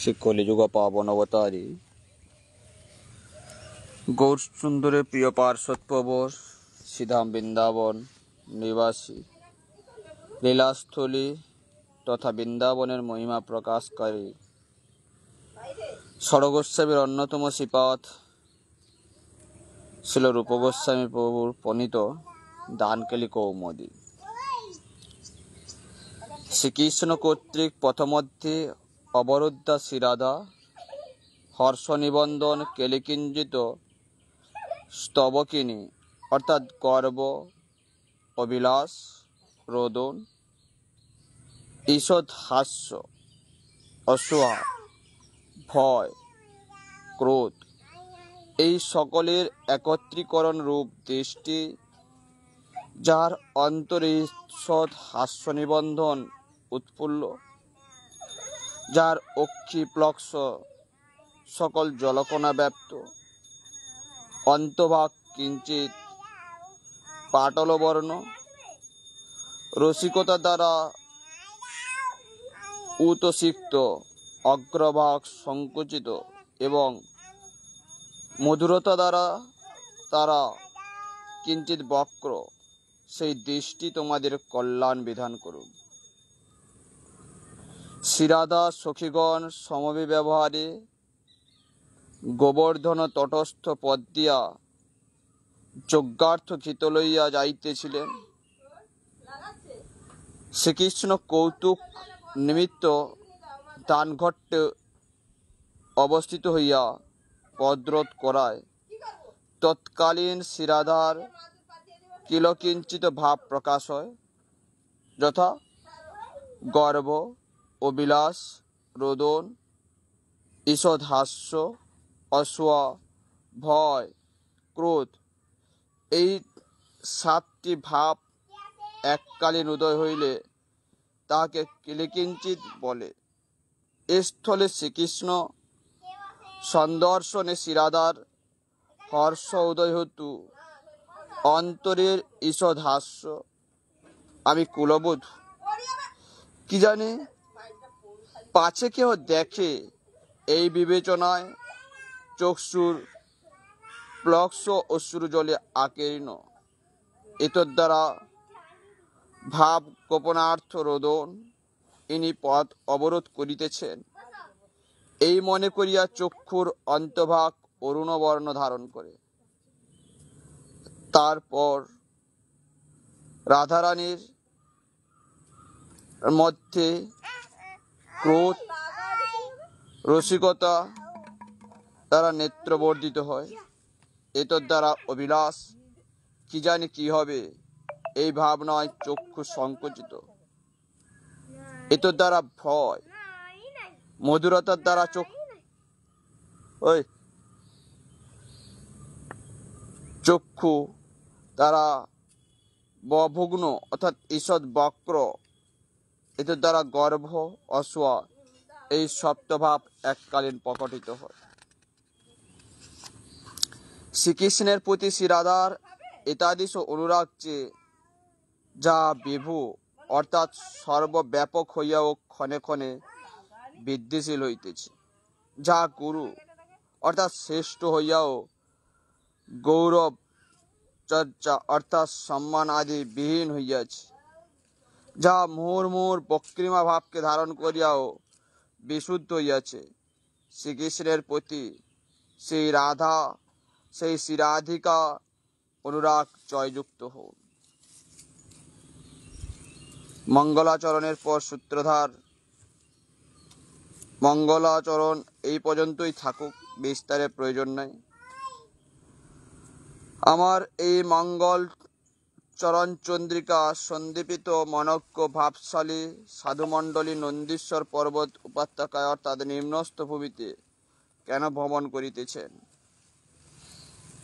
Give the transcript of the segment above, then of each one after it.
সে কলিযুগ পাবন অবতারী গৌর সুন্দরের প্রিয় পার্শ্বৎপ্রবর শ্রীধাম বৃন্দাবন নিবাসী লীলাস্থলী তথা বৃন্দাবনের মহিমা প্রকাশকারী ষড়গোস্বামীর অন্যতম শ্রীপাদ ছিল রূপ গোস্বামী প্রভুর প্রণীত দানকেলি কৌমুদী। শ্রীকৃষ্ণ কর্তৃক প্রথমধ্যে অবরুদ্ধা শ্রীরাধা হর্ষ নিবন্ধন কেলিকিঞ্জিত স্তবকিনী অর্থাৎ গর্ব অবিলাস রোদন ঈষৎ হাস্য অসূয়া ভয় ক্রোধ এই সকলের একত্রীকরণ রূপ দৃষ্টি, যার অন্তরে ঈষৎ হাস্য নিবন্ধন উৎফুল্ল, যার অক্ষি প্লক্ষ সকল জলকণা ব্যাপ্ত, অন্তভাগ কিঞ্চিত পাটলবর্ণ, রসিকতা দ্বারা উতসিক্ত, অগ্রভাগ সংকুচিত এবং মধুরতা দ্বারা তারা কিঞ্চিত বক্র, সেই দৃষ্টি তোমাদের কল্যাণ বিধান করুন। শ্রীরাধা সখীগণ সমবিব্যবহারে গোবর্ধন তটস্থ পদ দিয়া যজ্ঞার্থ ঘৃত লইয়া যাইতেছিলেন। শ্রীকৃষ্ণ কৌতুক নিমিত্ত দানঘট্টে অবস্থিত হইয়া পদরোধ করায় তৎকালীন শ্রীরাধার কিলকিঞ্চিত ভাব প্রকাশ হয়, যথা গর্ব অবিলাস রোদন ঈষৎ হাস্য অসূয়া ভয় ক্রোধ। এই সাতটি ভাব এককালীন উদয় হইলে তাহাকে কিলকিঞ্চিত বলে। এ স্থলে শ্রীকৃষ্ণ সন্দর্শনে শ্রীরাধার হর্ষ উদয় হতু অন্তরের ঈষৎ হাস্য, আমি কুলবধূ, কি জানি পাছে কেহ দেখে, এই বিবেচনায় চক্ষুর প্লক্ষ অশ্রু জলে আকীর্ণ। এতদ্বারা ভাব গোপনার্থ রোদন ইনি পথ অবরোধ করিতেছেন, এই মনে করিয়া চক্ষুর অন্তভাগ অরুণবর্ণ ধারণ করে। তারপর রাধারানীর মধ্যে ক্রোধ রসিকতা দ্বারা নেত্রবর্ধিত হয়। এতর দ্বারা অবিলাস, কি জানি কি হবে, এই ভাবনায় চক্ষু সংকুচিত। এতর দ্বারা ভয়, মধুরতার দ্বারা চক্ষু তারা বভগ্ন অর্থাৎ ঈষৎ বক্র। এদের দ্বারা গর্ভ অসূয়া, এই সপ্তভাব এককালীন প্রকটিত হয়। শ্রীকৃষ্ণের প্রতি শ্রীরাধার এতাদৃশ অনুরাগ যে, যা বিভু অর্থাৎ সর্বব্যাপক হইয়াও ক্ষণে ক্ষণে বৃদ্ধিশীল হইতেছে, যা গুরু অর্থাৎ শ্রেষ্ঠ হইয়াও গৌরব চর্চা অর্থাৎ সম্মান আদি বিহীন হইয়াছে, যা মুহুর্মুহুর বক্রিমা ভাবকে ধারণ করিয়াও বিশুদ্ধ হইয়াছে। শ্রীকৃষ্ণের প্রতি সেই রাধা সেই শ্রীরাধিকা অনুরাগ জয়যুক্ত হন। মঙ্গলাচরণের পর সূত্রধার মঙ্গলাচরণ এই পর্যন্তই থাকুক, বিস্তারের প্রয়োজন নাই। আমার এই মঙ্গল চরণ চন্দ্রিকা সন্দীপিত মনজ্ঞ ভাবশালী সাধুমণ্ডলী নন্দীশ্বর পর্বত উপত্যকায় অর্থাৎ নিম্নস্থ ভূমিতে কেন ভ্রমণ করিতেছেন?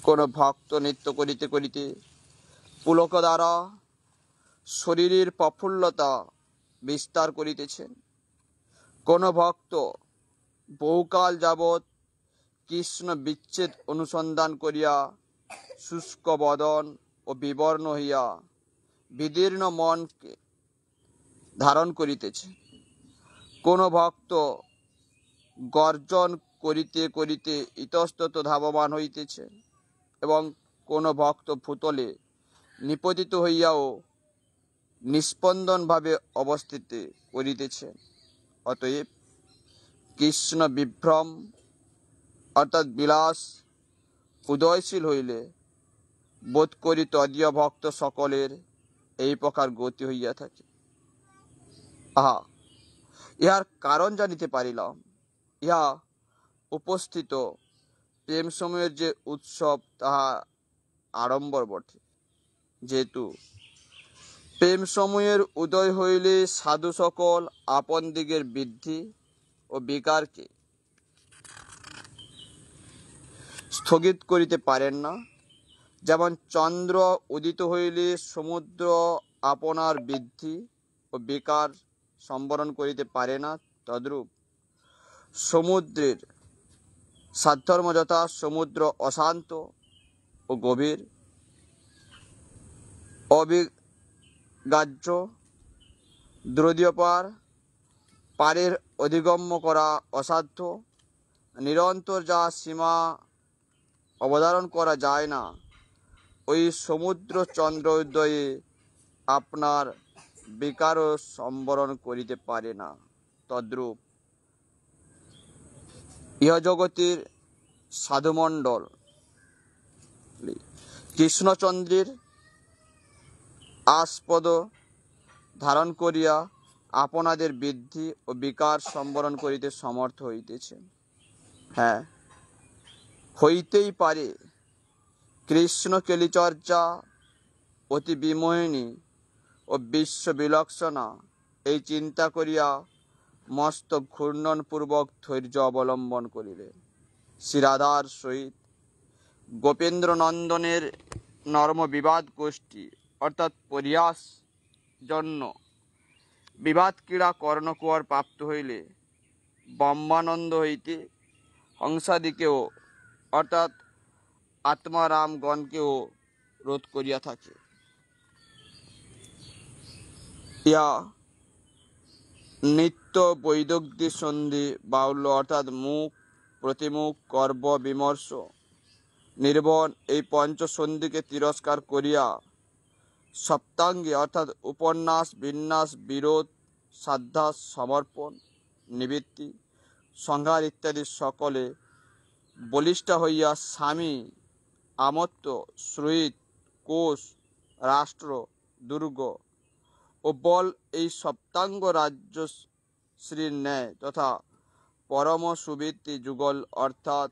কোন ভক্ত নৃত্য করিতে করিতে পুলক দ্বারা শরীরের প্রফুল্লতা বিস্তার করিতেছেন। কোন ভক্ত বহুকাল যাবৎ কৃষ্ণ বিচ্ছেদ অনুসন্ধান করিয়া শুষ্ক বদন ও বিবর্ণ হইয়া বিদীর্ণ মনকে ধারণ করিতেছে। কোন ভক্ত গর্জন করিতে করিতে ইতস্তত ধাবমান হইতেছে, এবং কোনো ভক্ত ভূতলে নিপতিত হইয়াও নিস্পন্দনভাবে অবস্থিত করিতেছে। অতএব কৃষ্ণ বিভ্রম অর্থাৎ বিলাস উদয়শীল হইলে বোধ করি তদীয় ভক্ত সকলের এই প্রকার গতি হইয়া থাকে। আহা, ইহার কারণ জানিতে পারিলাম। ইহা উপস্থিত প্রেম সময়ের যে উৎসব তাহা আড়ম্বর বটে। যেহেতু প্রেম সময়ের উদয় হইলে সাধু সকল আপন দিগের বৃদ্ধি ও বিকারকে স্থগিত করিতে পারেন না। যেমন চন্দ্র উদিত হইলে সমুদ্র আপনার বৃদ্ধি ও বিকার সম্বরণ করিতে পারে না, তদ্রূপ সমুদ্রের সাধর্ম যথা সমুদ্র অশান্ত ও গভীর, অবিগ্রাহ্য, দ্রোদীয়পার, পারের অধিগম্য করা অসাধ্য, নিরন্তর যা সীমা অবধারণ করা যায় না, ওই সমুদ্র চন্দ্র উদয়ে আপনার বিকারও সম্বরণ করিতে পারে না, তদ্রূপ ইহজগতের সাধুমণ্ডল কৃষ্ণচন্দ্রের আস্পদ ধারণ করিয়া আপনাদের বৃদ্ধি ও বিকার সম্বরণ করিতে সমর্থ হইতেছে। হ্যাঁ, হইতেই পারে। কৃষ্ণ কেলিচর্যা অতি বিমোহিনী ও বিশ্ব বিলক্ষণা, এই চিন্তা করিয়া মস্তক ঘূর্ণনপূর্বক ধৈর্য অবলম্বন করিলেন। শ্রীরাধার সহিত গোপেন্দ্র নন্দনের নর্ম বিবাদ গোষ্ঠী অর্থাৎ পরিহাস জন্য বিবাদ ক্রীড়া কর্ণকুয়ার প্রাপ্ত হইলে ব্রহ্মানন্দ হইতে হংসাদিকেও অর্থাৎ আত্মারামগণকেও রোধ করিয়া থাকে। ইহা নিত্য বৈদগ্ধি সন্ধি বাহুল্য অর্থাৎ মুখ প্রতিমুখ কর্ম বিমর্ষ নির্বন এই পঞ্চসন্ধিকে তিরস্কার করিয়া সপ্তাঙ্গে অর্থাৎ উপন্যাস, বিন্যাস, বিরোধ, শ্রাদ্ধা, সমর্পণ, নিবৃত্তি, সংহার ইত্যাদি সকলে বলিষ্ঠ হইয়া স্বামী, আমত্ত, সুহৃদ, কোষ, রাষ্ট্র, দুর্গ ও বল এই সপ্তাঙ্গ রাজ্য শ্রীর ন্যায় তথা পরম সুবৃত্তি যুগল অর্থাৎ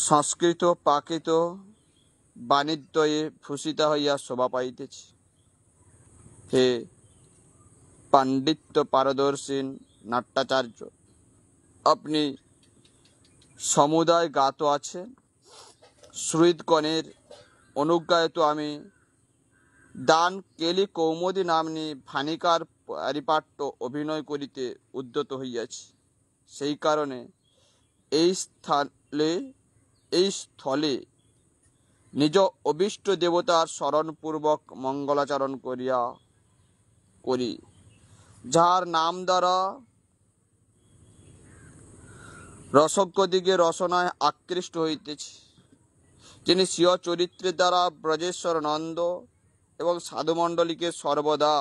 সংস্কৃত প্রাকৃত বাণিজ্যে ভূষিতা হইয়া শোভা পাইতেছে। হে পাণ্ডিত্য পারদর্শী নাট্যাচার্য, আপনি সমুদায় জ্ঞাত আছেন। সুহৃদগণের অনুজ্ঞায়িত আমি দান কেলি কৌমুদী নাম্নী ভানিকার পারিপাট্য অভিনয় করিতে উদ্যত হইয়াছি। সেই কারণে এই স্থলে নিজ অভীষ্ট দেবতার স্মরণপূর্বক মঙ্গলাচরণ করি, যাহার নাম দ্বারা রসজ্ঞদিগে রসনায় আকৃষ্ট হইতেছে, যিনি স্বীয় চরিত্রের দ্বারা ব্রজেশ্বর নন্দ এবং সাধুমণ্ডলীকে সর্বদা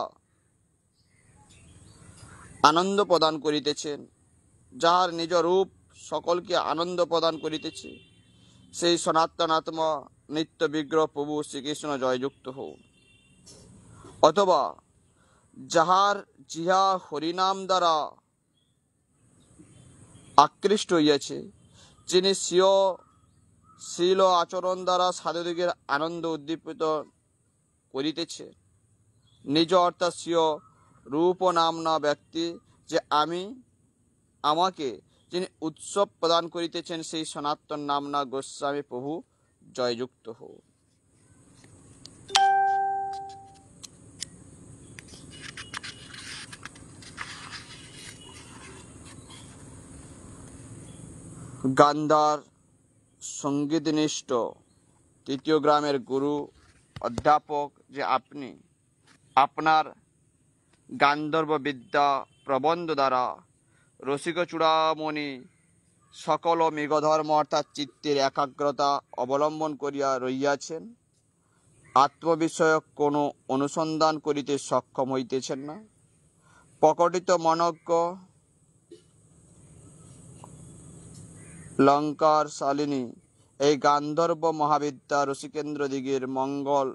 আনন্দ প্রদান করিতেছেন, যাহার নিজ রূপ সকলকে আনন্দ প্রদান করিতেছে, সেই সনাতন আত্মা নিত্য বিগ্রহ প্রভু শ্রীকৃষ্ণ জয়যুক্ত হোক। অথবা যাহার জিহা হরিনাম দ্বারা আকৃষ্ট হইয়াছে, যিনি স্বীয় শীল আচরণ দ্বারা সাধুদিগের আনন্দ উদ্দীপিত করিতেছে, নিজ অর্থাৎ স্বীয় রূপ নামনা ব্যক্তি যে আমাকে যিনি উৎসব প্রদান করিতেছেন, সেই সনাতন নামনা গোস্বামী প্রভু জয়যুক্ত হোক। গান্ধার সঙ্গীতনিষ্ঠ তৃতীয় গ্রামের গুরু অধ্যাপক যে আপনি আপনার গান্ধর্ব বিদ্যা প্রবন্ধ দ্বারা রসিক চূড়ামণি সকল মেঘধর্ম অর্থাৎ চিত্তের একাগ্রতা অবলম্বন করিয়া রইয়াছেন, আত্মবিষয়ক কোনো অনুসন্ধান করিতে সক্ষম হইতেছেন না। প্রকটিত মনজ্ঞ লঙ্কার শালিনী এই গান্ধর্ব মহাবিদ্যা রসিকেন্দ্র দিগের মঙ্গল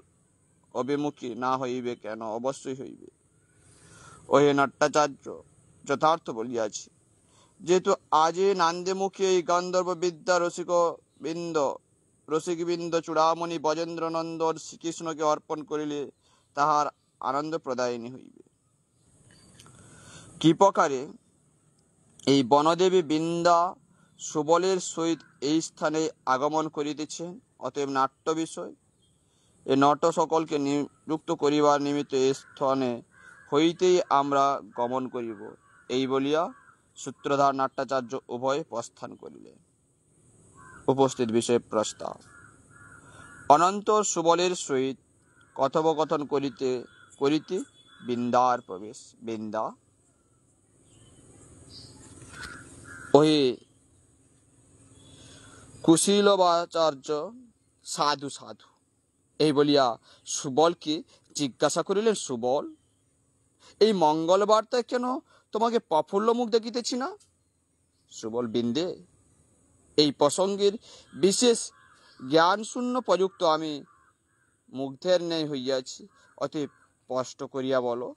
অভিমুখী না হইবে কেন? অবশ্যই হইবে। ওহে নাট্যাচার্য, যথার্থ বলিয়াছি। যেহেতু আজে নান্দেমুখী এই গান্ধর্ব বিদ্যা রসিকবৃন্দ চূড়ামণি ব্রজেন্দ্রনন্দন শ্রীকৃষ্ণকে অর্পণ করিলে তাহার আনন্দ প্রদায়িনী হইবে। কি প্রকারে এই বনদেবী বৃন্দা সুবলের সহিত এই স্থানে আগমন করিতেছেন, অতএব নাট্য বিষয় এ নট সকলকে নিযুক্ত করিবার নিমিত্ত এই স্থানে হইতেই আমরা গমন করিব, এই বলিয়া সূত্রধার নাট্যাচার্য উভয় প্রস্থান করিলেন। উপস্থিত বিষয় প্রস্তাব। অনন্তর সুবলের সহিত কথোপকথন করিতে করিতে বৃন্দার প্রবেশ। বৃন্দা, ওহে কুশীলবাচার্য, সাধু সাধু, এই বলিয়া সুবলকে জিজ্ঞাসা করিলেন, সুবল, এই মঙ্গলবারটায় কেন তোমাকে প্রফুল্ল মুখ দেখিতেছি না? সুবল, বৃন্দে, এই প্রসঙ্গের বিশেষ জ্ঞান শূন্য প্রযুক্ত আমি মুগ্ধের ন্যায় হইয়াছি, অতএব স্পষ্ট করিয়া বলো।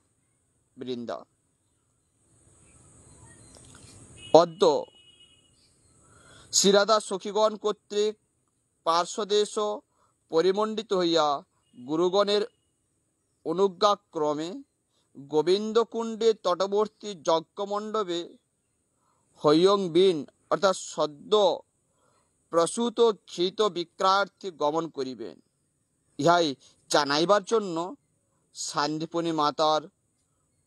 বৃন্দা, অদ্য শ্রীরাধা সখীগণ কর্তৃক পার্শ্বদেশ পরিমণ্ডিত হইয়া গুরুগণের অনুজ্ঞাক্রমে গোবিন্দকুণ্ডের তটবর্তী যজ্ঞমণ্ডপে হৈয়ং বিন অর্থাৎ সদ্য প্রসূত ক্ষিত বিক্রয়ার্থে গমন করিবেন, ইহাই জানাইবার জন্য শান্তিপণি মাতার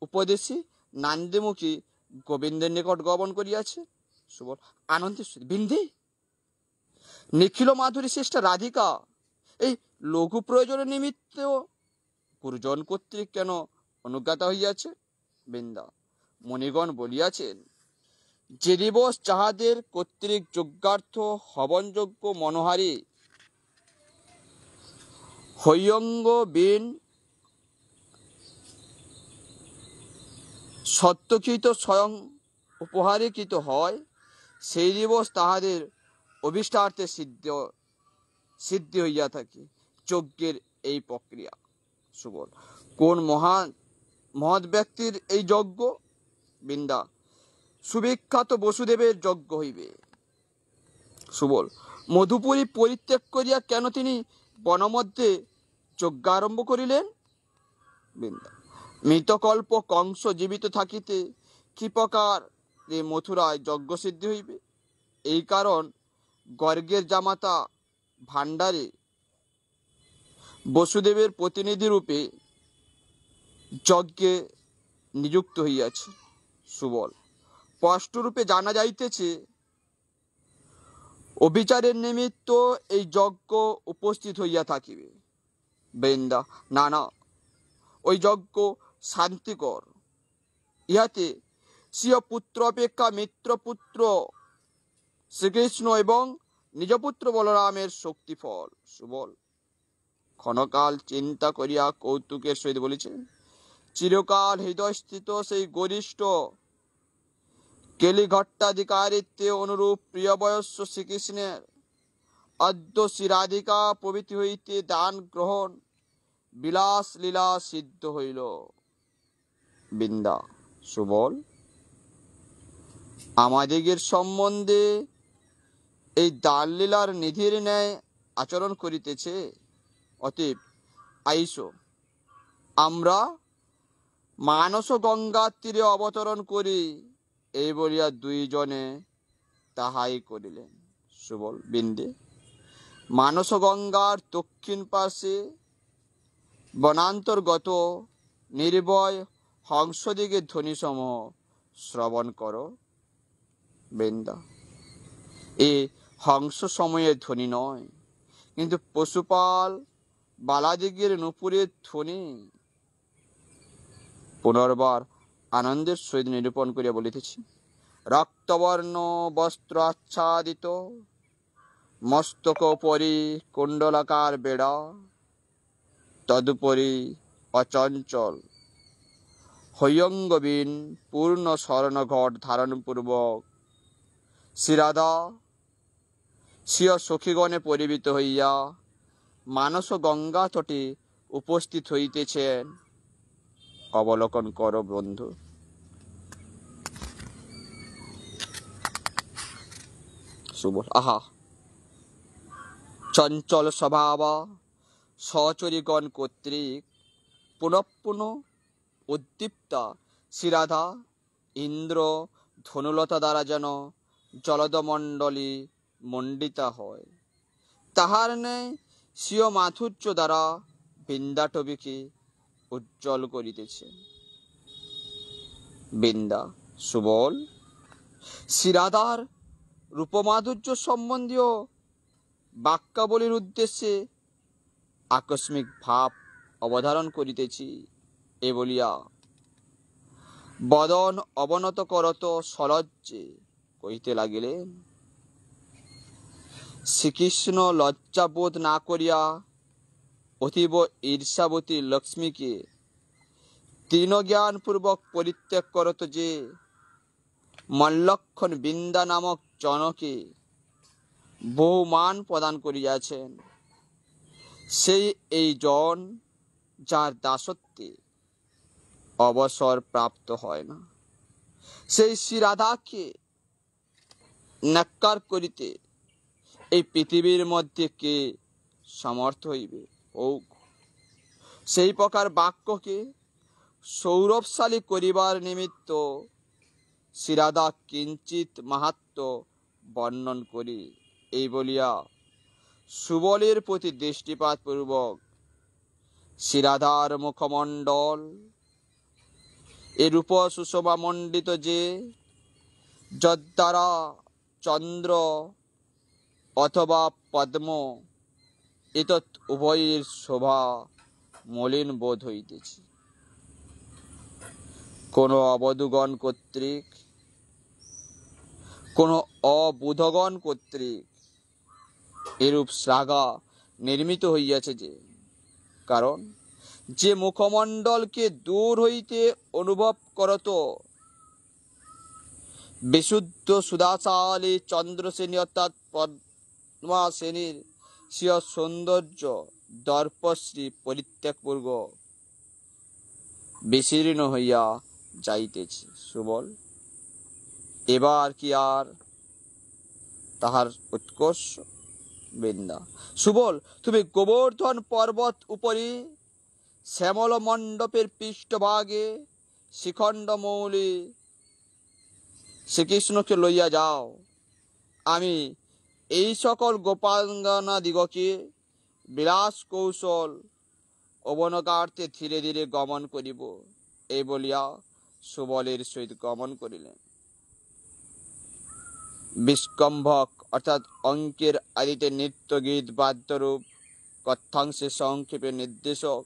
উপদেশে নান্দিমুখী গোবিন্দের নিকট গমন করিয়াছে। সুবল আনন্দের সহিত, বৃন্দে, নিখিল মাধুরী শ্রেষ্ঠা রাধিকা এই লঘু প্রয়োজনের নিমিত্ত গুরুজন কর্তৃক কেন অনুজ্ঞাতা হইয়াছে? বৃন্দা, মণিগণ বলিয়াছেন, যে দিবস যাহাদের কর্তৃক যজ্ঞার্থ হবনযজ্ঞ মনোহারী হৈয়ঙ্গ বিন সত্যকৃত স্বয়ং উপহারীকৃত হয়, সেই দিবস তাহাদের অভিষ্টার্থে সিদ্ধি হইয়া থাকে যজ্ঞের এই প্রক্রিয়া। সুবল, কোন মহৎ ব্যক্তির এই যজ্ঞ? বৃন্দা, সুবিখ্যাত বসুদেবের যজ্ঞ হইবে। সুবল, মধুপুরী পরিত্যাগ করিয়া কেন তিনি বনমধ্যে যজ্ঞ আরম্ভ করিলেন? বৃন্দা, মৃতকল্প কংস জীবিত থাকিতে কি প্রকার মথুরায় যজ্ঞ সিদ্ধি হইবে? এই কারণ গর্গের জামাতা ভাণ্ডারে বসুদেবের প্রতিনিধি রূপে যজ্ঞে নিযুক্ত হইয়াছে। সুবল, স্পষ্টরূপে জানা যাইতেছে অবিচারের নিমিত্ত এই যজ্ঞ উপস্থিত হইয়া থাকিবে। বৃন্দা, না না, ওই যজ্ঞ শান্তিকর, ইহাতে স্বীয় পুত্র অপেক্ষা মিত্রপুত্র শ্রীকৃষ্ণ এবং নিজ পুত্র বলরামের শক্তি ফল। সুবল ক্ষণকাল চিন্তা করিয়া কৌতুকের সহিত বলেছেন, চিরকাল হৃদয়স্থিত সেই গরিষ্ঠ কেলিঘট্টাধিকারিত্বে অনুরূপ প্রিয় বয়স্য শ্রীকৃষ্ণের অদ্য শ্রীরাধিকা প্রভৃতি হইতে দান গ্রহণ বিলাস লীলা সিদ্ধ হইল। বৃন্দা, সুবল, আমাদিগের সম্বন্ধে এই দান লীলার নিধির ন্যায় আচরণ করিতেছে, অতএব আইসো আমরা মানস গঙ্গার তীরে অবতরণ করি, এই বলিয়া দুইজনে তাহাই করিলেন। সুবল, বৃন্দে, মানস গঙ্গার দক্ষিণ পাশে বনান্তর্গত নির্ভয় হংসদিগের ধ্বনি সমূহ শ্রবণ করো। বৃন্দা, এ হংস সময়ের ধ্বনি নয়, কিন্তু পশুপাল বালাদিগের নুপুরের ধ্বনি। পুনর্বার আনন্দের সহিত নিরূপণ করিয়া বলিতেছি, রক্তবর্ণ বস্ত্র আচ্ছাদিত, মস্তক উপরি কুণ্ডলাকার বেড়া, তদুপরি অচঞ্চল হৈয়ঙ্গবীন পূর্ণ স্বর্ণঘট ধারণপূর্বক শ্রীরাধা স্বীয় সখীগণে পরিবৃত হইয়া মানস গঙ্গা তটে উপস্থিত হইতেছেন। অবলোকন করো বন্ধু। সুবল আহা, চঞ্চল স্বভাব সচরিগণ কর্তৃক পুনঃপুন উদ্দীপ্তা শ্রীরাধা ইন্দ্র ধনুলতা দ্বারা যেন জলদমণ্ডলী মণ্ডিতা হয়, তাহার ন্যায় স্বীয় মাধুর্য দ্বারা বৃন্দাটবীকে উজ্জ্বল করিতেছে। বৃন্দা সুবল শ্রীরাধার রূপমাধুর্য সম্বন্ধীয় বাক্যাবলীর উদ্দেশ্যে আকস্মিক ভাব অবধারণ করিতেছি। এ বলিয়া বদন অবনত করত সলজ্জে কহিতে লাগিলেন, শ্রীকৃষ্ণ লজ্জাবোধ না করিয়া অতীব ঈর্ষাবতী লক্ষ্মীকে তৃণজ্ঞানপূর্বক পরিত্যাগ করত যে মল্লক্ষণ বৃন্দা নামক জনকে বহুমান প্রদান করিয়াছেন, সেই এই জন যার দাসত্বে অবসর প্রাপ্ত হয় না, সেই শ্রীরাধাকে ন্যাক্কার করিতে এই পৃথিবীর মধ্যে কে সমর্থ হইবে? হোক সেই প্রকার বাক্যকে সৌরভশালী করিবার নিমিত্ত শ্রীরাধা কিঞ্চিত মাহাত্ম্য বর্ণন করি। এই বলিয়া সুবলের প্রতি দৃষ্টিপাত পূর্বক শ্রীরাধার মুখমণ্ডল এ রূপ সুশোভা মণ্ডিত যে, যদ্বারা চন্দ্র অথবা পদ্ম এতৎ উভয়ের শোভা মলিন বোধ হইতেছে। কোন অবধূগণ কর্তৃক, কোন অবুধগণ কর্তৃক এরূপ শ্লাঘা নির্মিত হইয়াছে যে, কারণ যে মুখমণ্ডলকে দূর হইতে অনুভব করত বিশুদ্ধ সুধাশালী চন্দ্রসেনী অর্থাৎ পদ্মা সেনীর স্বীয় সৌন্দর্য দর্পশ্রী পরিত্যাগপূর্বক বিশীর্ণ হইয়া যাইতেছে। সুবল এবার কি আর তাহার উৎকর্ষ? বৃন্দা সুবল তুমি গোবর্ধন পর্বত উপরি শ্যামল মণ্ডপের পৃষ্ঠভাগে শিখণ্ড মৌলি শ্রীকৃষ্ণকে লইয়া যাও, আমি এই সকল গোপাঙ্গনা দিগকে বিলাস কৌশল অবনকার্থে ধীরে ধীরে গমন করিব। এই বলিয়া সুবলের সহিত গমন করিলেন। বিষ্কম্ভক অর্থাৎ অঙ্কের আদিতে নৃত্য গীত বাদ্যরূপ কথাংশে সংক্ষেপে নির্দেশক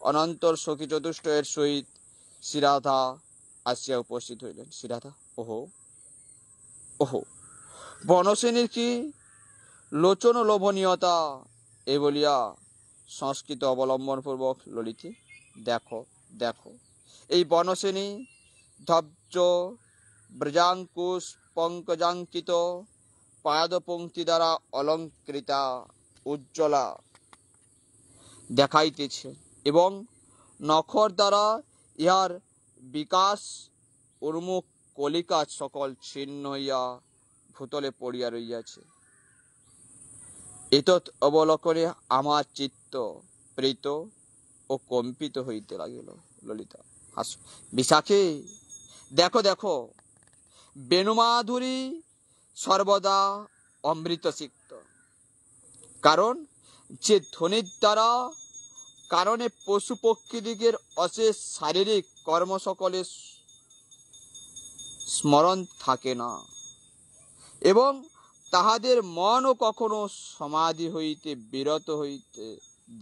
অনন্তর সখী চতুষ্টয়ের সহিত শ্রীরাধা আসিয়া উপস্থিত হইলেন। শ্রীরাধা ওহো ওহো, বনসেনীর কি লোচন লোভনীয়তা! এ বলিয়া সংস্কৃত অবলম্বন পূর্বক ললিতে দেখো দেখো, এই বনসেনী ধব্জ ব্রজাঙ্কুশ পঙ্কজাঙ্কিত পাদপঙ্ক্তি দ্বারা অলঙ্কৃতা উজ্জ্বলা দেখাইতেছে এবং নখর দ্বারা ইহার বিকাশ উন্মুখ কলিকা সকল ছিন্ন হইয়া ভূতলে পড়িয়া রইয়াছে। এতৎ অবলোকনে আমার চিত্ত প্রীত ও কম্পিত হইতে লাগিল। ললিতা হাস বিশাখে দেখো দেখো, বেণুমাধুরী সর্বদা অমৃত সিক্ত, কারণ যে ধ্বনির দ্বারা কারণে পশু পক্ষীদিগের অশেষ শারীরিক কর্ম সকলের স্মরণ থাকে না এবং তাহাদের মনও কখনো সমাধি হইতে বিরত হইতে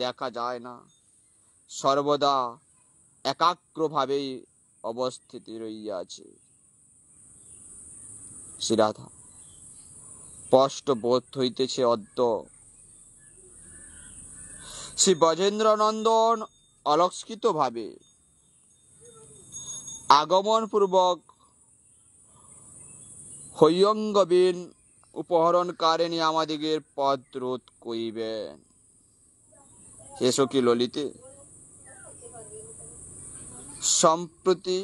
দেখা যায় না, সর্বদা একাগ্রভাবেই অবস্থিতি রইয়াছে। শ্রীরাধা, স্পষ্ট বোধ হইতেছে অদ্য শ্রী ব্রজেন্দ্র নন্দন অলক্ষিত ভাবে আগমন পূর্বক হৈয়ঙ্গবীন উপহরণকারিণী আমাদিগের পথ রোধ করিবেন। হে সখী ললিতে, সম্প্রতি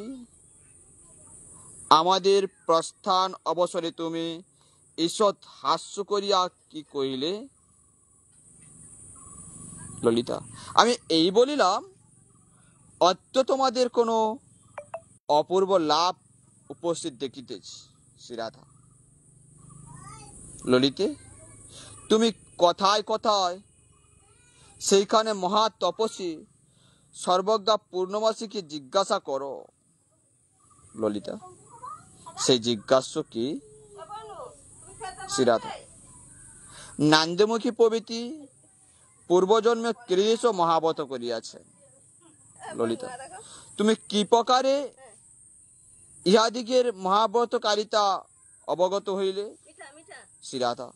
আমাদের প্রস্থান অবসরে তুমি ঈষৎ হাস্য করিয়া কি কহিলে? ললিতা, আমি এই বলিলাম, অদ্য তোমাদের কোনো অপূর্ব লাভ উপস্থিত দেখিতেছি। শ্রীরাধা, ললিতে, তুমি কথায় কথায় সেইখানে মহা তপস্বী সর্বজ্ঞা পূর্ণমাসীকে জিজ্ঞাসা করো। ললিতা, সেই জিজ্ঞাসা কি? শ্রীরাধা, নান্দমুখী প্রভৃতি পূর্বজন্মে কৃষ মহাবত করিয়াছে। ললিতা, তুমি কি প্রকারে ইহাদিগের মহাব্রতকারিতা অবগত হইলে? শ্রীরাধা,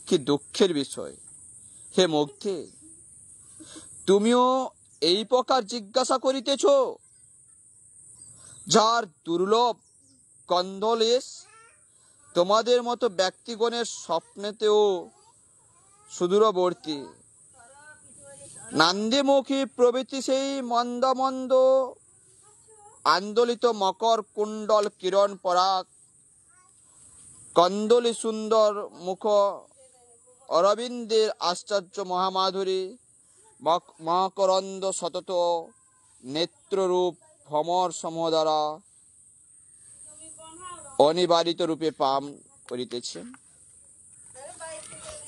কি দুঃখের বিষয় হে মুগ্ধে, তুমিও এই প্রকার জিজ্ঞাসা করিতেছ, যার দুর্লভ গন্ধলেশ তোমাদের মতো ব্যক্তিগণের স্বপ্নেতেও সুদূরবর্তী। নান্দিমুখী প্রভৃতি সেই মন্দ মন্দ আন্দোলিত মকর কুণ্ডল কিরণ পরাগ কন্দলি সুন্দর মুখ অরবিন্দের আশ্চর্য মহামাধুরী মকরন্দ সতত নেত্ররূপ ভ্রমর সমূহ দ্বারা অনিবারিত রূপে পাম করিতেছে।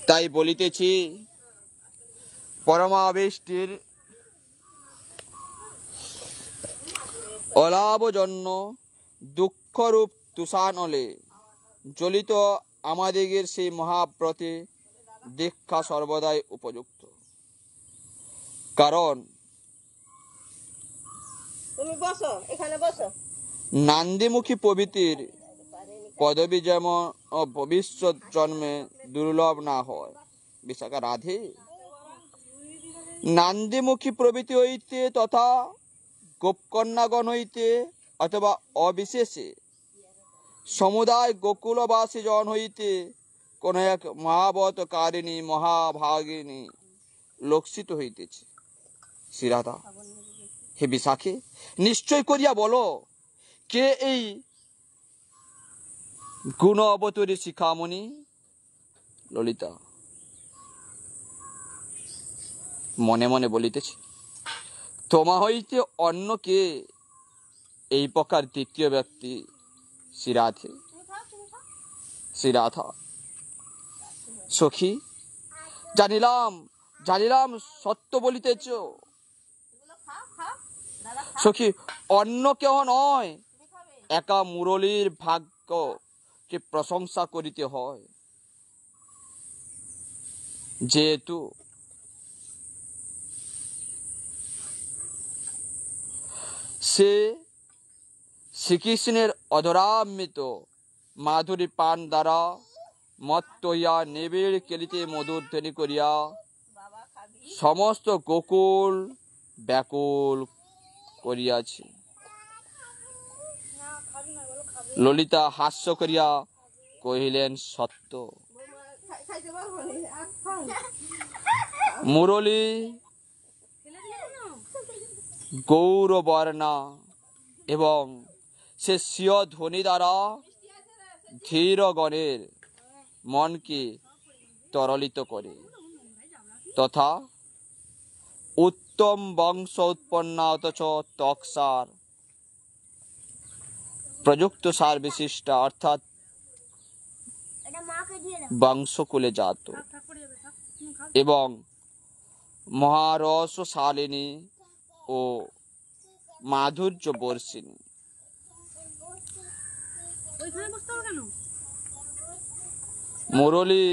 তাই বলিতেছি, পরমাবেষ্টির অলাভজন্য দুঃখরূপ তুষানলে জ্বলিত আমাদিগের সেই মহাব্রতে দীক্ষা সর্বদাই উপযুক্ত। কারণ নান্দিমুখী প্রভৃতির পদবী যেমন ভবিষ্যৎ জন্মে দুর্লভ না হয়। বিশাখা রাধে, নান্দিমুখী প্রভৃতি হইতে তথা গোপকন্যাগণ হইতে অথবা অবিশেষে সমুদায় গোকুলবাসী জন হইতে কোন এক মহাবতকারিণী মহাভাগিনী লক্ষিত হইতেছে। শ্রীরাধা, হে বিশাখে, নিশ্চয় করিয়া বলো, কে এই গুণ অবতরী শিখামণি? ললিতা মনে মনে বলিতেছে, তোমা হইতে অন্য কে এই প্রকার দ্বিতীয় ব্যক্তি? শ্রীরাধে, শ্রীরাধা, সখী, জানিলাম জানিলাম সত্য বলিতেছ। সখী, অন্য কেহ নয়, একা মুরলীর ভাগ্যকে প্রশংসা করিতে হয়। যেহেতু সে শ্রীকৃষ্ণের অধরামৃত মাধুরী পান দ্বারা মত্ত হইয়া নিবিড় কেলিতে মধুর ধ্বনি করিয়া সমস্ত গোকুল ব্যাকুল করিয়াছে। ললিতা হাস্য করিয়া কহিলেন, সত্য। মুরলী গৌরবর্ণা এবং সে স্বীয় ধ্বনি দ্বারা ধীরগণের মনকে তরলিত করে, তথা উত্তম বংশ উৎপন্না অথচ ত্বকসার প্রযুক্ত সার বিশিষ্টা অর্থাৎ বংশকুলে জাত এবং মহারসশালিনী ও মাধুর্য বর্ষিণী। মুরলী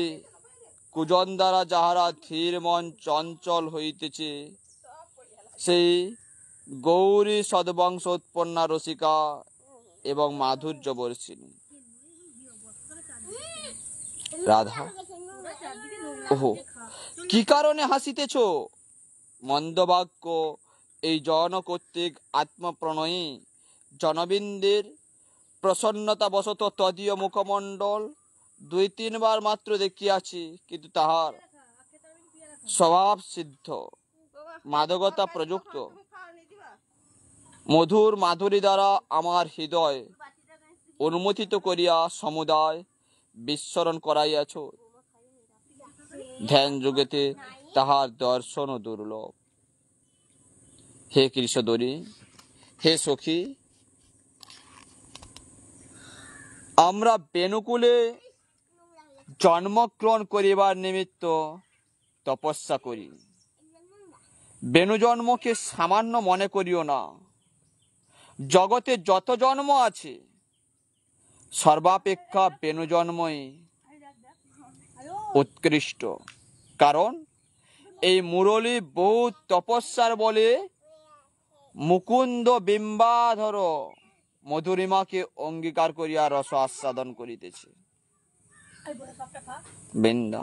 কুজন দ্বারা যাহারা ধীর মন চঞ্চল হইতেছে, সেই গৌরী সদবংশ উৎপন্না রসিকা এবং মাধুর্য বর্ষিণী। রাধা, ওহো, কি কারণে হাসিতেছ? মন্দবাক্য এই জন কর্তৃক আত্মপ্রণয়ী জনবিন্দের প্রসন্নতা বশত তদীয় মুখমণ্ডল 2-3 বার মাত্র দেখিয়াছি, কিন্তু তাহার স্বভাব সিদ্ধ মাদকতা প্রযুক্ত মধুর মাধুরী দ্বারা আমার হৃদয় উন্মোচিত করিয়া সমুদায় বিস্মরণ করাইয়াছ। ধ্যান যুগেতে তাহার দর্শন দুর্লভ। হে কৃষ্ণদরী, হে সখী, আমরা বেণুকুলে জন্মগ্রহণ করিবার নিমিত্ত তপস্যা করি। বেণু জন্মকে সামান্য মনে করিও না। জগতে যত জন্ম আছে সর্বাপেক্ষা বেণু জন্মই উৎকৃষ্ট। কারণ এই মুরলী বহু তপস্যার বলে মুকুন্দ বিম্বাধর মধুরিমাকে অঙ্গীকার করিয়া রস আস্বাদন করিতেছে। বৃন্দা,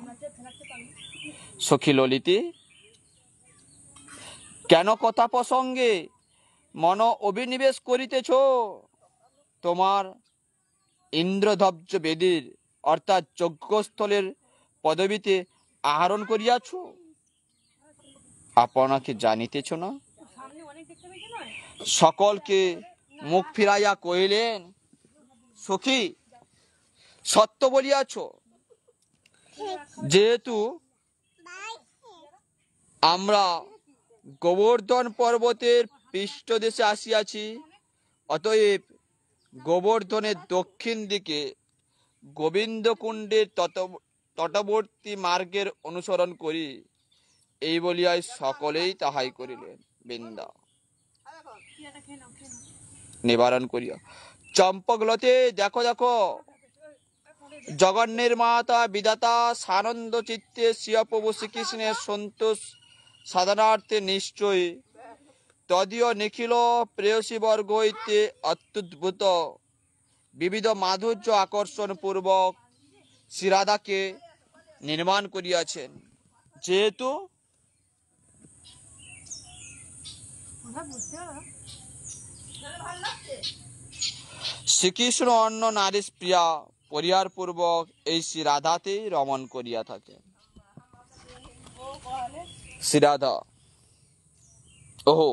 সখী ললিতে, কেন কথা প্রসঙ্গে মন অভিনিবেশ করিতেছ? তোমার ইন্দ্রধব্জ বেদীর অর্থাৎ যজ্ঞস্থলের পদবীতে আহরণ করিয়াছ, আপনাকে জানিতেছ না? সকলকে মুখ ফিরাইয়া কহিলেন, সখী, সত্য বলিয়াছ। যেহেতু আমরা গোবর্ধন পর্বতের পৃষ্ঠদেশে আসিয়াছি, অতএব গোবর্ধনের দক্ষিণ দিকে গোবিন্দকুণ্ডের তটবর্তী মার্গের অনুসরণ করি, এই বলিয়াই সকলেই তাহাই করিলেন। বৃন্দা নিবারণ করিয়া চম্পকলতে, দেখো দেখো, জগন্নের মাতা বিধাতা সানন্দ চিত্তে শ্রী প্রভু শ্রীকৃষ্ণের সন্তোষ সাধনার্থে নিশ্চয়ই তদীয় নিখিল প্রেয়সী বর্গ হইতে অত্যুদ্ভুত বিবিধ মাধুর্য আকর্ষণ পূর্বক শ্রীরাধাকে নির্মাণ করিয়াছেন। যেহেতু শ্রীকৃষ্ণ অন্য নারী প্রিয়া পরিহার পূর্বক এই শ্রীরাধাতেই রমণ করিয়া থাকেন। শ্রীরাধা, ওহো,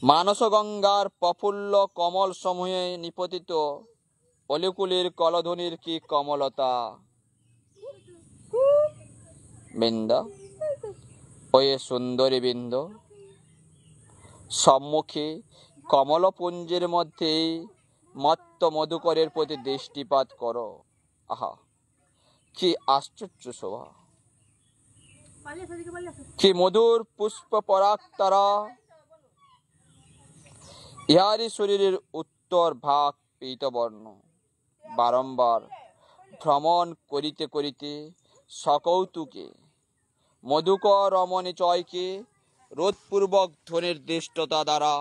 মানস গঙ্গার প্রফুল্ল কমল সমূহে নিপতিত অলিকুলির কলধ্বনির কি কমলতা। বৃন্দা, ওয়ে সুন্দরী বৃন্দ, সম্মুখে কমলপুঞ্জের মধ্যেই মত্ত মধুকরের প্রতি দৃষ্টিপাত করো। আহা, কি আশ্চর্য শোভা, কি মধুর পুষ্প পরাগ তারা। ইহারি শরীরের উত্তর ভাগ পীতবর্ণ। বারংবার ভ্রমণ করিতে করিতে সকৌতুকে মধুকর রমণী চয়কে রোধপূর্বক ধ্বনির দৃষ্টতা দ্বারা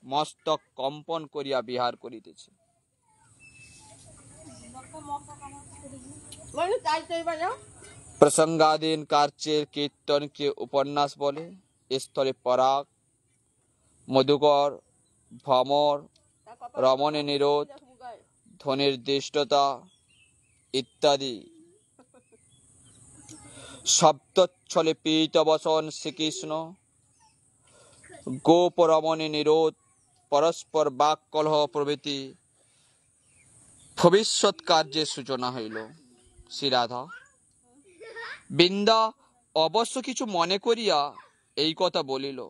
মস্তক কম্পন করিয়া বিহার করিতেছে। প্রসঙ্গাধীন কার্যের কীর্তনকে উপন্যাস বলে। স্থলে পরাগ, মধুকর, ভ্রমর, রমণী নিরোধ, ধ্বনির দৃষ্টতা ইত্যাদি শব্দচ্ছলে পীতবসন শ্রীকৃষ্ণ গোপ রমণী নিরোধ, পরস্পর বাক্কলহ প্রভৃতি ভবিষ্যৎ কার্যের সূচনা হইল। শ্রীরাধা, বৃন্দা অবশ্য কিছু মনে করিয়া এই কথা বলিল।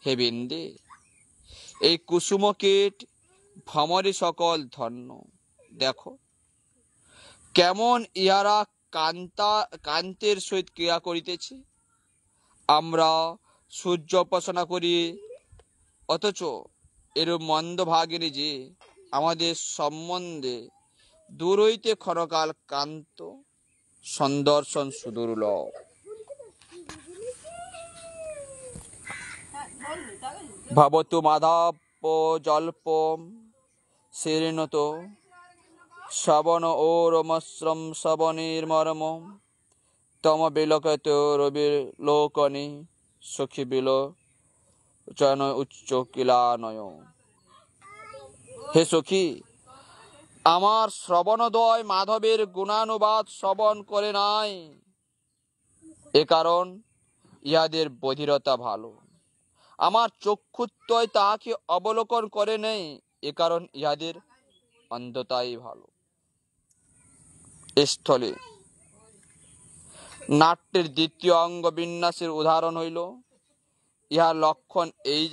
হে বৃন্দে, এই কুসুমকীট ভ্রমরী সকল ধন্য। দেখো কেমন ইহারা কান্তের সহিত ক্রিয়া করিতেছে। আমরা সূর্য উপাসনা করি, অথচ এরূপ মন্দ ভাগিনী যে আমাদের সম্বন্ধে দূর হইতে ক্ষণকাল কান্ত সন্দর্শন সুদুর্লভ। ভবতু মাধব জল্পম শীর্ণত শ্রবণ ও রমশ্রম শ্রবণীর মর্ম তম বিলোকিত রবিলোকনি সখী বিলোচন উচ্চ কিলানয়। হে সখী, আমার শ্রবণোদয় মাধবের গুণানুবাদ শ্রবণ করে নাই, এ কারণ ইহাদের বধিরতা ভালো। আমার চক্ষুত্বয় তাহাকে অবলোকন করে নেই, এ কারণ ইহাদের অন্ধতাই ভালো। স্থলে নাট্যের দ্বিতীয় অঙ্গ বিন্যাসের উদাহরণ হইল, ইহার লক্ষণ এই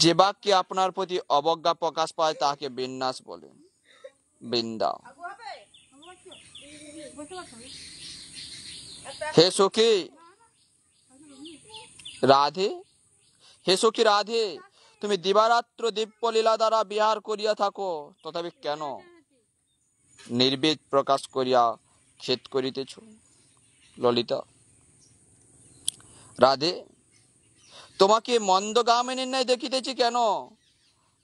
যে বাক্যে আপনার প্রতি অবজ্ঞা প্রকাশ পায় তাকে বিন্যাস বলে। বৃন্দা। হে সখী রাধে, হে সখী রাধে, তুমি দিবারাত্র দিব্য লীলা দ্বারা বিহার করিয়া থাকো, তথাপি কেন নির্বেদ প্রকাশ করিয়া খেদ করিতেছ? ললিতা। রাধে, তোমাকে মন্দগামিনীর ন্যায় দেখিতেছি কেন?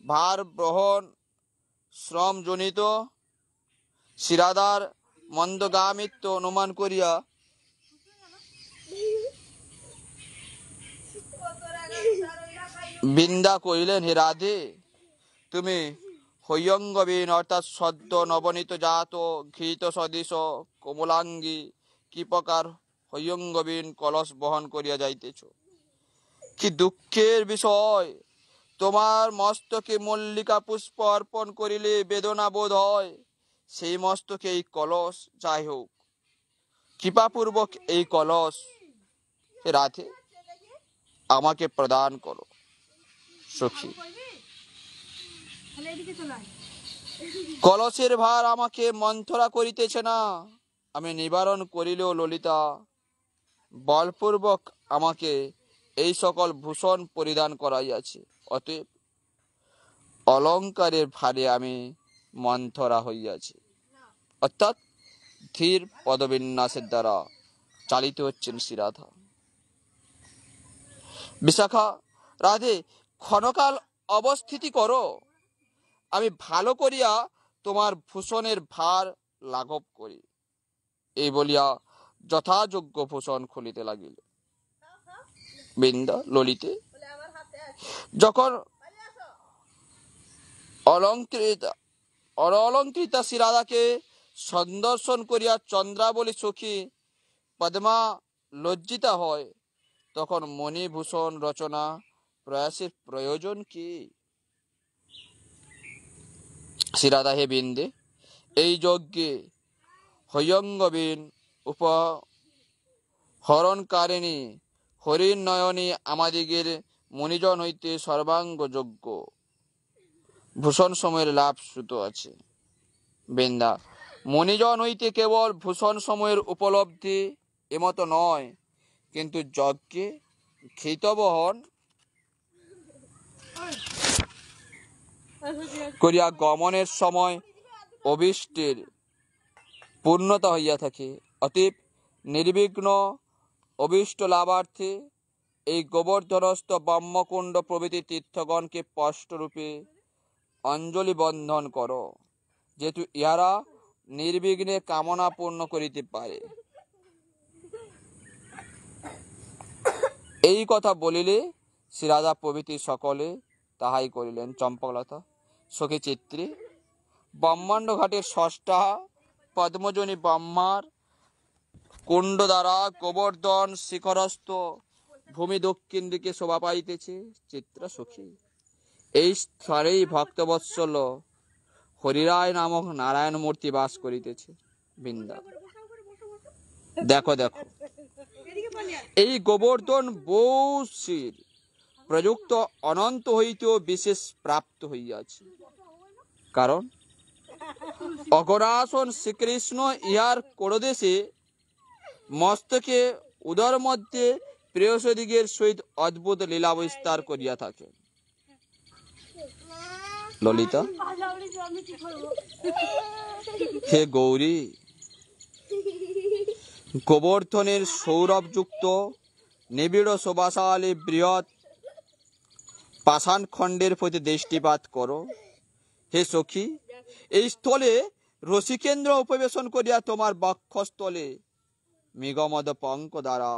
ভার বহন শ্রম জনিত শিরাদার মন্দগামিত্ব অনুমান করিয়া বৃন্দা কহিলেন, হে রাধে, তুমি হৈয়ঙ্গবীন অর্থাৎ সদ্য নবনীত জাত ঘৃত সদৃশ কোমলাঙ্গী কি প্রকার হৈয়ঙ্গবীন কলস বহন করিয়া যাইতেছ? কি দুঃখের বিষয়! তোমার মস্তকে মল্লিকা পুষ্প অর্পণ করিলে বেদনা বোধ হয়, সেই মস্তকে এই কলস, যাই হোক কৃপাপূর্বক এই কলস রাধে আমাকে প্রদান করো। সখী, কলসের ভার আমাকে মন্থরা করিতেছে না, আমি নিবারণ করিলেও ললিতা বলপূর্বক আমাকে এই সকল ভূষণ পরিধান করাইয়াছে, অতএব অলঙ্কারের ভারে আমি মন্থরা হইয়াছি। অর্থাৎ ধীর পদবিন্যাসের দ্বারা চালিত হচ্ছেন শ্রীরাধা। বিশাখা, রাধে ক্ষণকাল অবস্থিতি করো, আমি ভালো করিয়া তোমার ভূষণের ভার লাঘব করি। এই বলিয়া যথাযোগ্য ভূষণ খুলিতে লাগিল। বৃন্দা ললিতে যখন অলঙ্কৃতা শ্রীরাধাকে সন্দর্শন করিয়া চন্দ্রাবলী সখী পদ্মা লজ্জিতা হয়, তখন মণিভূষণ রচনা প্রয়াসের প্রয়োজন কি? শ্রীরাধা, হে বৃন্দে, এই যজ্ঞে হৈয়ঙ্গবীন উপহরণকারিণী হরিণ নয়নী আমাদিগের মণিজন হইতে সর্বাঙ্গ যোগ্য ভূষণ সময়ের লাভ শ্রুত আছে। বৃন্দা, মণিজন হইতে কেবল ভূষণ সময়ের উপলব্ধি এমতো নয়, কিন্তু যজ্ঞে ঘৃতবহন করিয়া গমনের সময় অভীষ্টের পূর্ণতা হইয়া থাকে। অতএব নির্বিঘ্ন অভীষ্ট লাভার্থে এই গোবর্ধনস্থ ব্রহ্মকুণ্ড প্রভৃতি তীর্থগণকে স্পষ্টরূপে অঞ্জলি বন্ধন করো, যেহেতু ইহারা নির্বিঘ্নে কামনা পূর্ণ করিতে পারে। এই কথা বলিলে শ্রীরাধা প্রভৃতি সকলে তাহাই করিলেন। চম্পকলতা। সখী চিত্রে ব্রহ্মাণ্ড ঘাটের ষষ্ঠা পদ্মজনী ব্রহ্মার কুণ্ড দ্বারা গোবর্ধন শিখরস্থ ভূমি দক্ষিণ দিকে শোভা পাইতেছে। চিত্রা সখী, এই স্তরেই ভক্তবৎসল হরিরায় নামক নারায়ণ মূর্তি বাস করিতেছে। বৃন্দা, দেখো দেখো, এই গোবর্ধন বৌশির প্রযুক্ত অনন্ত হইতেও বিশেষ প্রাপ্ত হইয়াছে, কারণ অঘরাসন শ্রীকৃষ্ণ ইহার কোরদেশে মস্তকে উদর মধ্যে প্রেয়সদিগের সহিত অদ্ভুত লীলা বিস্তার করিয়া থাকে। ললিতা, হে গৌরী, গোবর্ধনের সৌরভযুক্ত নিবিড় শোভাশালী বৃহৎ পাষাণ খণ্ডের প্রতি দৃষ্টিপাত করো। হে সখী, এই স্থলে রসিকেন্দ্র উপবেশন করিয়া তোমার বক্ষস্থলে মৃগমদ পঙ্ক দ্বারা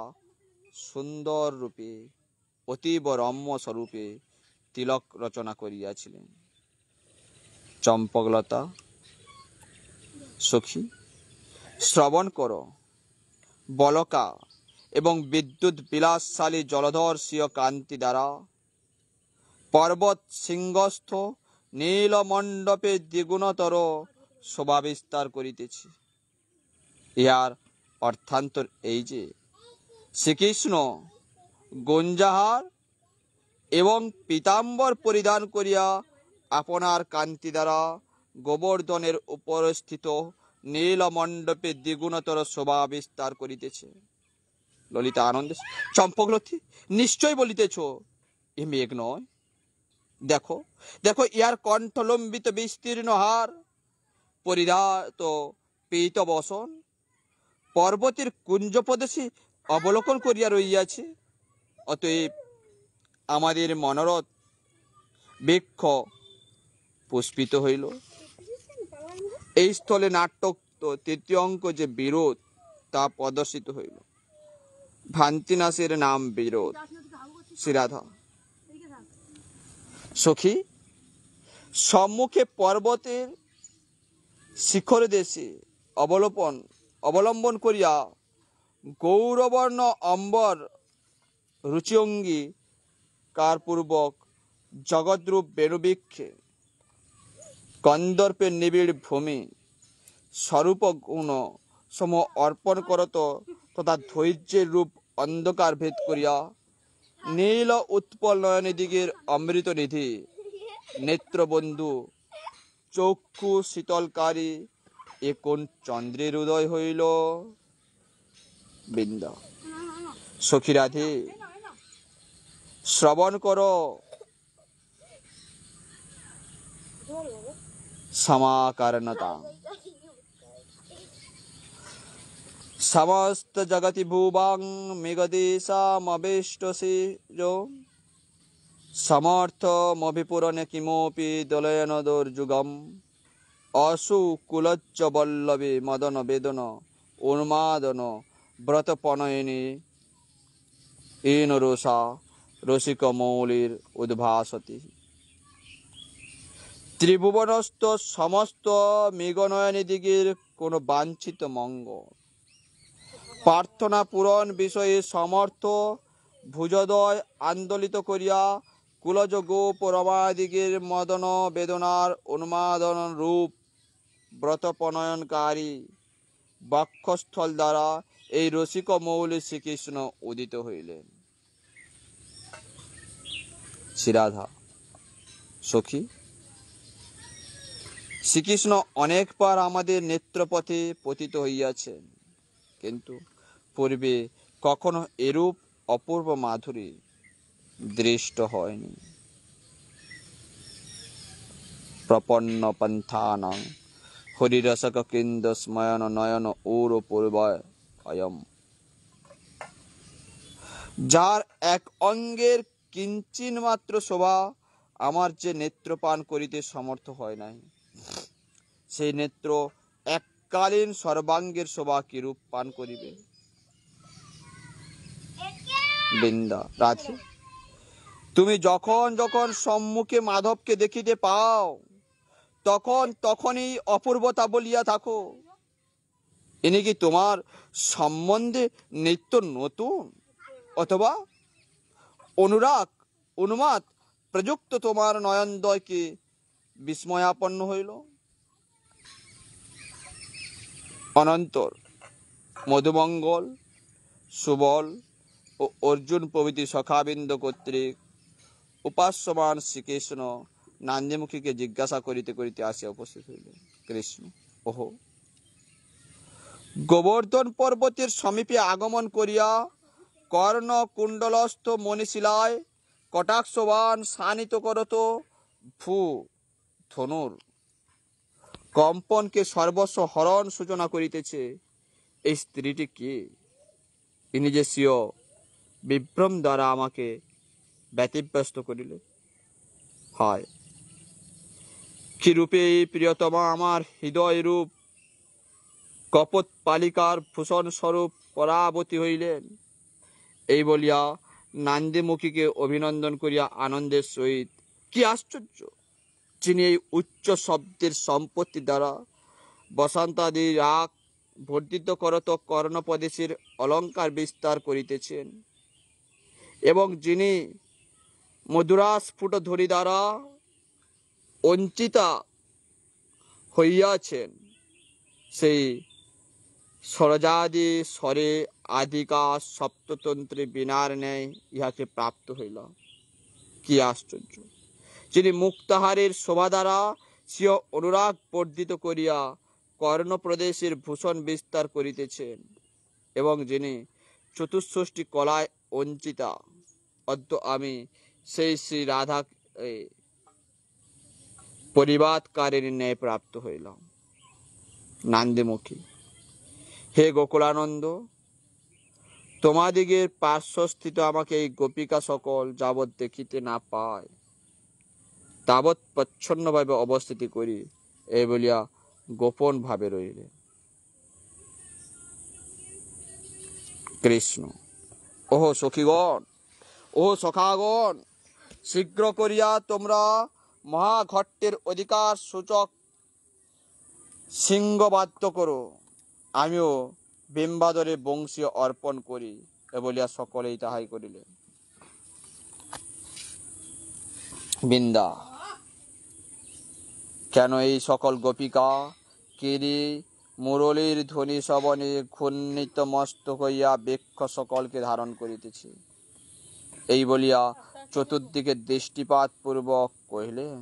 সুন্দর রূপে অতীব রম্য স্বরূপে তিলক রচনা করিয়াছিলেন। চম্পকলতা, সখী শ্রবণ করো। বলকা এবং বিদ্যুৎ বিলাসশালী জলধর স্বীয় কান্তি দ্বারা পর্বত সিংহস্থ নীল মণ্ডপে দ্বিগুণতর শোভা বিস্তার করিতেছে। ইহার অর্থান্তর এই যে শ্রীকৃষ্ণ গঞ্জাহার এবং পীতাম্বর পরিধান করিয়া আপনার কান্তি দ্বারা গোবর্ধনের উপরস্থিত নীল মণ্ডপে দ্বিগুণতর শোভা বিস্তার করিতেছে। ললিতা আনন্দে, চম্পকলতি, নিশ্চয় বলিতেছ এ মেঘ নয়। দেখো দেখো, ইহার কণ্ঠলম্বিত বিস্তীর্ণ হার, পরিধাত পীত বসন পর্বতের কুঞ্জ প্রদেশে অবলোকন করিয়া রইয়াছে। অতএব আমাদের মনোরথ বৃক্ষ পুষ্পিত হইল। এই স্থলে নাটক তৃতীয় অঙ্ক যে বিরোধ তা প্রদর্শিত হইল। ভান্তিনাশের নাম বিরোধ। শ্রীরাধা, সখী সম্মুখে পর্বতের শিখর দেশে অবলম্বন করিয়া গৌরবর্ণ অম্বর রুচিঅঙ্গী কারপূর্বক জগদ্রূপ বেণুবৃক্ষে কন্দর্পের নিবিড় ভূমি স্বরূপ গুণ সম অর্পণ করত, তথা ধৈর্যের রূপ অন্ধকার ভেদ করিয়া নীল উৎপল নয়নী দিগের অমৃত নিধি নেত্রবন্ধু চক্ষু শীতলকারী এ কোন চন্দ্রের উদয় হইল। বৃন্দা, সখী রাধে, শ্রবণ করো। সমাকারণতা, সমস্ত জগতি ভুবাং মেঘদেশামবেষ্টসেজো সমর্থমভিপুরনে কিমপি দলয়ন দুর্যুগম অসু কুলচ্চ বল্লভে মদন বেদন উন্মাদন ব্রতপনয়িনী এন রোষা রসিক মৌলির উদ্ভাসতি। ত্রিভুবনস্থ সমস্ত মৃগনয়নী দিগের কোন বাঞ্ছিত মঙ্গল প্রার্থনা পূরণ বিষয়ে সমর্থ ভুজদয় আন্দোলিত করিয়া কুলজ গোপ রমাদিগের মদন বেদনার উন্মাদন রূপ ব্রতপনয়নকারী বক্ষস্থল দ্বারা এই রসিক মৌলি শ্রীকৃষ্ণ উদিত হইলেন। শ্রীরাধা, সখী শ্রীকৃষ্ণ অনেকবার আমাদের নেত্রপথে পতিত হইয়াছেন, কিন্তু পূর্বে কখনো এরূপ অপূর্ব মাধুরী দৃষ্ট হয়নি। প্রপন্ন পন্থানাং হরিরসক কিন্দ স্ময়ন নয়ন ওর পূর্বয় অয়ম। যার এক অঙ্গের কিঞ্চিন মাত্র শোভা আমার যে নেত্রপান করিতে সমর্থ হয় নাই, সেই নেত্র এককালীন সর্বাঙ্গের শোভা কিরূপ পান করিবে। বৃন্দা, রাধে, তুমি যখন যখন সম্মুখে মাধবকে দেখিতে পাও তখন তখনই অপূর্বতা বলিয়া থাকো। ইনি কি তোমার সম্বন্ধে নিত্য নতুন অথবা অনুরাগ উন্মাদ প্রযুক্ত তোমার নয়নদ্বয়কে বিস্ময়াপন্ন হইল। অনন্তর মধুমঙ্গল সুবল ও অর্জুন প্রভৃতি সখাবৃন্দ কর্তৃক উপাস্যমান শ্রীকৃষ্ণ নান্দিমুখীকে জিজ্ঞাসা করিতে করিতে আসিয়া উপস্থিত হইলেন। কৃষ্ণ, ওহো, গোবর্ধন পর্বতের সমীপে আগমন করিয়া কর্ণ কুণ্ডলস্থ মণিশিলায় কটাক্ষবান শানিত করত ভূ ধনুর কম্পনকে সর্বস্ব হরণ সূচনা করিতেছে। এই স্ত্রীটি কে? ইনি যে স্বীয় বিভ্রম দ্বারা আমাকে ব্যতিব্যস্ত করিলেন। হয়। কি রূপে এই প্রিয়তমা আমার হৃদয় রূপ কপট পালিকার ভূষণ স্বরূপ পরাবতী হইলেন। এই বলিয়া নান্দিমুখীকে অভিনন্দন করিয়া আনন্দের সহিত, কি আশ্চর্য, যিনি এই উচ্চ শব্দের সম্পত্তি দ্বারা বসন্তাদি রাগ বর্ধিত করত কর্ণপ্রদেশের অলঙ্কার বিস্তার করিতেছেন, এবং যিনি মধুরাস্ফুট ধ্বনি দ্বারা অঞ্চিতা হইয়াছেন, সেই সরজাদি স্বরে আদিকা সপ্ততন্ত্রে বীণার ন্যায় ইহাকে প্রাপ্ত হইল। কি আশ্চর্য, যিনি মুক্তাহারের শোভা দ্বারা স্বীয় অনুরাগ বর্ধিত করিয়া কর্ণপ্রদেশের ভূষণ বিস্তার করিতেছেন, এবং যিনি চতুষ্ষষ্ঠী কলায় অঞ্চিতা। অদ্য আমি সেই শ্রী রাধা পরিবাদকারের ন্যায় প্রাপ্ত হইলাম। নান্দিমুখী, হে গোকুলানন্দ, তোমাদিগের পার্শ্বস্থিত আমাকে এই গোপিকা সকল যাবৎ দেখিতে না পায়, তাবৎ প্রচ্ছন্নভাবে অবস্থিতি করি, এই বলিয়া গোপন ভাবে রইলেন। কৃষ্ণ, ওহ সখীগণ, ওহ সখাগণ, শীঘ্র করিয়া তোমরা মহাঘট্টের অধিকার সূচক সিংহবাদ্য করো, আমিও বিম্বাদরে বংশী অর্পণ করি। এ বলিয়া সকলেই তাহাই করিলেন। বৃন্দা, কেন এই সকল গোপিকা কিরি মুরলীর ধ্বনি শ্রবণে ঘূর্ণিত মস্তক হইয়া বৃক্ষ সকলকে ধারণ করিতেছে? এই বলিয়া চতুর্দিকে দৃষ্টিপাত পূর্বক কহিলেন,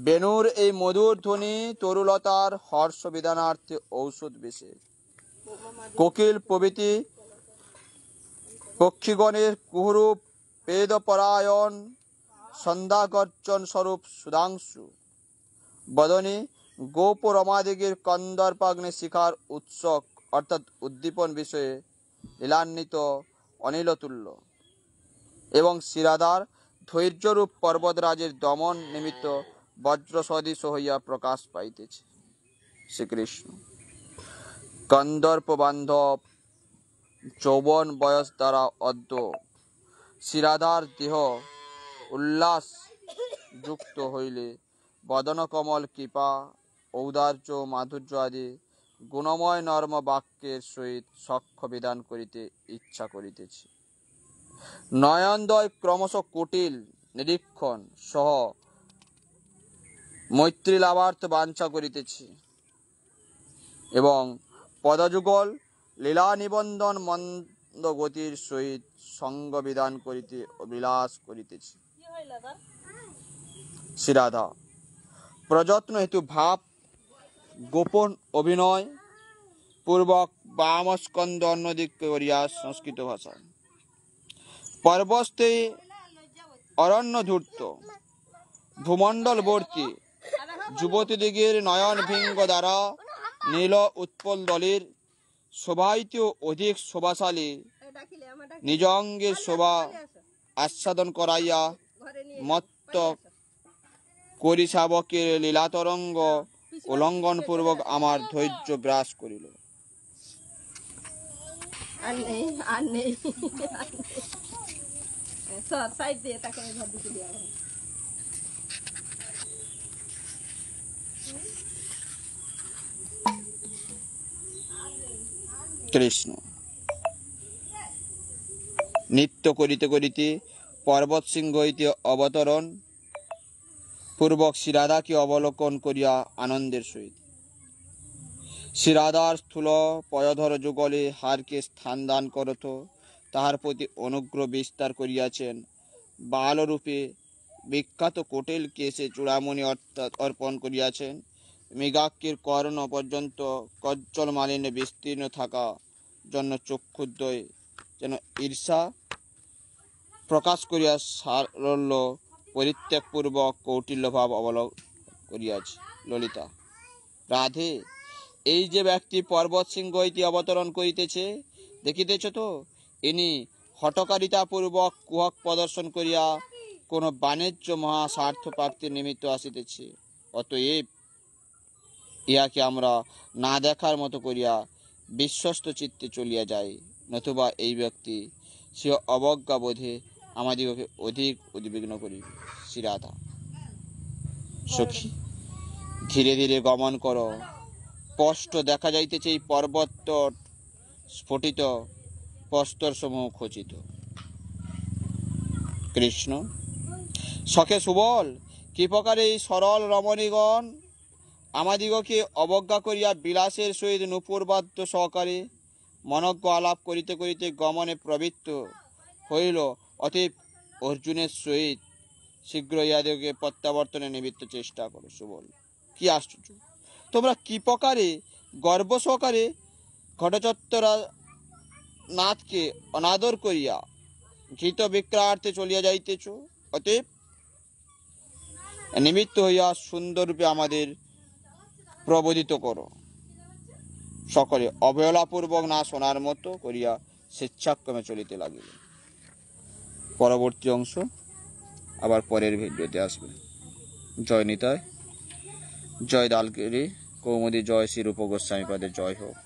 বেণুর এই মধুর ধ্বনি তরুলতার হর্ষ বিধানার্থে ঔষধ বিশেষ। কোকিল প্রভৃতি পক্ষীগণের কুহুরূপ বেদপরায়ণ সন্ধ্যাগর্জন স্বরূপ সুধাংশু বদনে গোপ রমাদিগের কন্দর্পাগ্নে শিখার উৎসক অর্থাৎ উদ্দীপন বিষয়ে লীলান্বিত অনিলতুল্য, এবং শিরাদার ধৈর্যরূপ পর্বতরাজের দমন নিমিত্ত বজ্র সদৃশ হইয়া প্রকাশ পাইতেছে। শ্রীকৃষ্ণ, কন্দর্প বান্ধব যৌবন বয়স দ্বারা অদ্য শিরাদার দেহ উল্লাস যুক্ত হইলে বদন কমল কৃপা ঔদার্য মাধুর্য আদি গুণময় নর্ম বাক্যের সহিত সখ্য বিধান করিতে ইচ্ছা করিতেছি। নয়নদয় ক্রমশ কুটিল নিরীক্ষণ সহ মৈত্রী লাভার্থ বাঞ্ছা করিতেছি, এবং পদযুগল লীলা নিবন্ধন মন্দ গতির সহিত সঙ্গ বিধান করিতে অভিলাষ করিতেছি। শ্রীরাধা প্রযত্ন হেতু ভাব গোপন অভিনয় পূর্বক বামস্কন্দ অন্যদিক করিয়া সংস্কৃত ভাষা পর্বস্তে অরণ্য ধূর্ত ভূমণ্ডলবর্তী যুবতীদিগের নয়ন ভিঙ্গ দ্বারা নীল উৎপল দলের শোভায়িত অধিক শোভাশালী নিজ অঙ্গের শোভা আস্বাদন করাইয়া মত্ত করি শাবকের লীলাতরঙ্গ উল্লঙ্ঘন পূর্বক আমার ধৈর্য গ্রাস করিল। কৃষ্ণ, নৃত্য করিতে করিতে পর্বত সিংহ হইতে অবতরণ পূর্বক শ্রীরাধাকে অবলোকন করিয়া আনন্দের সহিত শ্রীরাধার স্থূল পয়ধর যুগলে হারকে স্থান দান করত তাহার প্রতি অনুগ্রহ বিস্তার করিয়াছেন। বালরূপে বিখ্যাত কোটেল কেশে চূড়ামণি অর্পণ করিয়াছেন। মৃগাক্ষের কর্ণ পর্যন্ত কজ্জল মালিন্যে বিস্তীর্ণ থাকা জন্য চক্ষুদ্বয় যেন ঈর্ষা প্রকাশ করিয়া সারল্য পরিত্যাগপূর্বক কৌটিল্য ভাব অবলম্বন করিয়াছে। ললিতা, রাধে, এই যে ব্যক্তি পর্বত সিংহ হইতে অবতরণ করিতেছে দেখিতেছ তো, ইনি হঠকারিতা পূর্বক কুহক প্রদর্শন করিয়া কোন বাণিজ্য মহা স্বার্থ প্রাপ্তির নিমিত্ত আসিতেছে। অতএব ইহাকে আমরা না দেখার মতো করিয়া বিশ্বস্ত চিত্তে চলিয়া যাই, নতুবা এই ব্যক্তি সে অবজ্ঞা বোধে আমাদিগকে অধিক উদ্বিগ্ন করিবে। শ্রীরাধা। সখী, ধীরে ধীরে গমন করো। স্পষ্ট দেখা যাইতেছে এই পর্বত স্ফটিত, প্রস্তর সমূহ খচিত। কৃষ্ণ। সখে সুবল, কি প্রকারে এই সরল রমণীগণ আমাদিগকে অবজ্ঞা করিয়া বিলাসের সহিত নূপুরবাদ্য সহকারে মনজ্ঞ আলাপ করিতে করিতে গমনে প্রবৃত্ত হইল। অতএব অর্জুনের সহিত শীঘ্র ইহাদিগকে প্রত্যাবর্তনের নিমিত্ত চেষ্টা করো। সুবল, কি আশ্চর্য! তোমরা কি প্রকারে গর্ব সহকারে ঘটচত্বরা নাথকে অনাদর করিয়া ঘৃত বিক্রয়ার্থে চলিয়া যাইতেছ। অতএব নিমিত্ত হইয়া সুন্দররূপে আমাদের প্রবোধিত করো। সকলে অবহেলাপূর্বক না শোনার মতো করিয়া স্বেচ্ছাক্রমে চলিতে লাগিল। পরবর্তী অংশ আবার পরের ভিডিওতে আসবে। জয় নিতাই, জয় দালগিরি কৌমুদী, জয় শ্রী রূপ গোস্বামীপাদের জয় হোক।